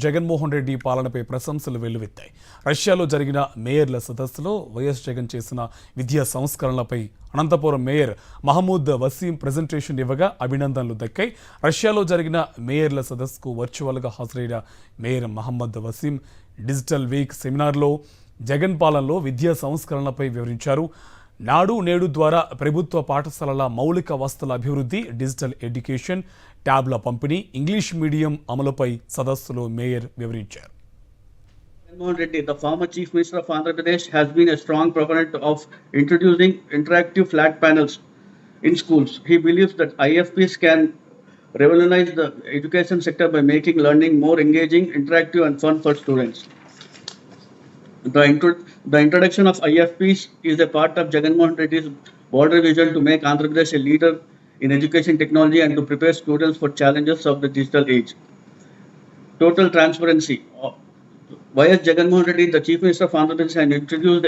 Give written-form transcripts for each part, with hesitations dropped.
జగన్మోహన్ రెడ్డి పాలనపై ప్రశంసలు వెల్లువెత్తాయి. రష్యాలో జరిగిన మేయర్ల సదస్సులో వైఎస్ జగన్ చేసిన విద్యా సంస్కరణలపై అనంతపురం మేయర్ మహమూద్ వసీం ప్రెజెంటేషన్ ఇవ్వగా అభినందనలు దక్కాయి. రష్యాలో జరిగిన మేయర్ల సదస్సుకు వర్చువల్గా హాజరైన mayor Mohammed Waseem digital week సెమినార్లో జగన్ పాలనలో విద్యా సంస్కరణలపై వివరించారు. నాడు నేడు ద్వారా ప్రభుత్వ పాఠశాలల మౌలిక వసతుల అభివృద్ధి, డిజిటల్ ఎడ్యుకేషన్, ట్యాబ్ల పంపిణీ, ఇంగ్లీష్ మీడియం అమలుపై సదస్సులో మేయర్ వివరించారు. Mohan Reddy, the former Chief Minister of Andhra Pradesh, has been a strong proponent of introducing interactive flat panels in schools. He believes that IFPs can revolutionize the education sector by making learning more engaging, interactive and fun for students. The introduction of IFPs is a part of Jagannath Reddy's broader vision to make Andhra Pradesh a leader in education technology and to prepare students for challenges of the digital age. Total transparency. YS Jagannath Reddy, the Chief Minister of Andhra Pradesh, has introduced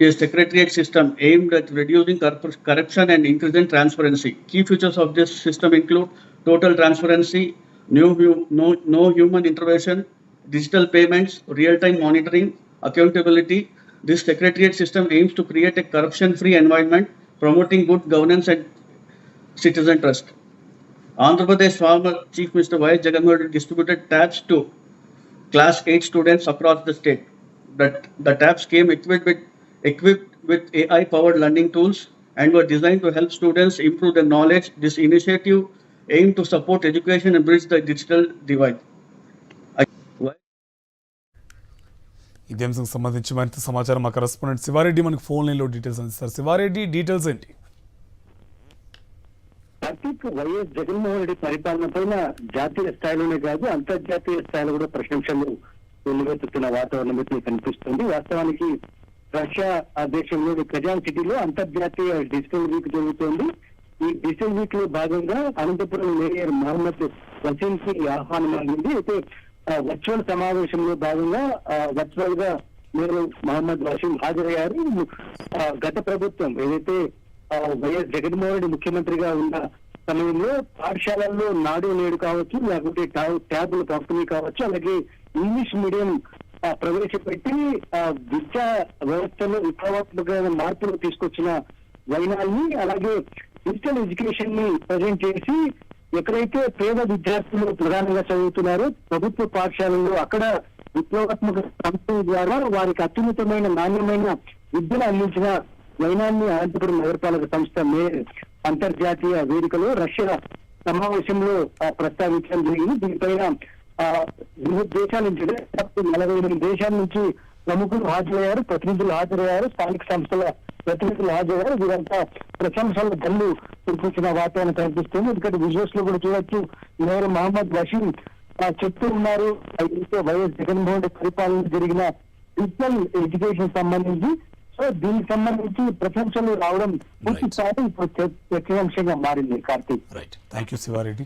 a secretariat system aimed at reducing corruption and increasing transparency. Key features of this system include total transparency, no human intervention, digital payments, real-time monitoring, accountability. This secretariat system aims to create a corruption-free environment, promoting good governance and citizen trust. Andhra Pradesh former Chief Minister Y. Jagannath Reddy distributed tabs to Class 8 students across the state. The tabs came equipped with AI-powered learning tools and were designed to help students improve their knowledge. This initiative aimed to support education and bridge the digital divide. ఇదే అంశం సంబంధించి మరింత సమాచారం మా correspondent Sivareddy మనకు phone లైన్లో details అందిస్తారు. Sivareddy, details ఏంటి? వైఎస్ జగన్మోహన్ రెడ్డి పరిపాలన పైన జాతీయ స్థాయిలోనే కాదు అంతర్జాతీయ స్థాయిలో కూడా ప్రశంసలు వెల్లువెత్తుతున్న వాతావరణం అయితే కనిపిస్తుంది. వాస్తవానికి రష్యా దేశంలోని కజాన్ సిటీలో అంతర్జాతీయ డిజిటల్ వీక్ జరుగుతోంది. ఈ డిజిటల్ వీక్ లో భాగంగా అనంతపురం మేయర్ మహమ్మద్ వసీం కి ఆహ్వానం అందింది. అయితే వర్చువల్ సమావేశంలో భాగంగా వర్చువల్ గా మేయర్ మహమ్మద్ వసీం హాజరయ్యారు. గత ప్రభుత్వం ఏదైతే వైఎస్ జగన్మోహన్ రెడ్డి ముఖ్యమంత్రిగా ఉన్న సమయంలో పాఠశాలల్లో నాడు నేడు కావచ్చు, లేకపోతే ట్యాబుల పంపిణీ కావచ్చు, అలాగే ఇంగ్లీష్ మీడియం ప్రవేశపెట్టి విద్యా వ్యవస్థలో విప్లవాత్మకమైన మార్పులు తీసుకొచ్చిన వైనాల్ని, అలాగే డిజిటల్ ఎడ్యుకేషన్ ని ప్రజెంట్ చేసి ఎక్కడైతే పేద విద్యార్థులు ప్రధానంగా చదువుతున్నారో ప్రభుత్వ పాఠశాలల్లో అక్కడ విప్లవాత్మక సంస్థల ద్వారా వారికి అత్యున్నతమైన నాణ్యమైన విద్యను అందించిన వైనాన్ని అనంతపురం నగరపాలక సంస్థ మేయర్ అంతర్జాతీయ వేదికలో రష్యా సమావేశంలో ప్రస్తావించడం జరిగింది. దీనిపైన వివిధ దేశాల నుంచి 48 దేశాల నుంచి ప్రముఖులు హాజరయ్యారు, ప్రతినిధులు హాజరయ్యారు, స్థానిక సంస్థల ప్రతినిధులు హాజరయ్యారు. వీరంతా ప్రశంసల జల్లు కురిపించిన వాతావరణం కనిపిస్తుంది. ఎందుకంటే విజువల్స్ లో కూడా చూడొచ్చు, మేయర్ మహమ్మద్ వసీం చెప్తూ ఉన్నారు వైఎస్ జగన్మోహన్ రెడ్డి పరిపాలన జరిగిన డిజిటల్ ఎడ్యుకేషన్ సంబంధించి. సో దీనికి సంబంధించి ప్రశంసలు రావడం పూర్తి స్థాయి ఇప్పుడు చర్చనీయాంశంగా మారింది. Karthik, right, thank you Sivareddy.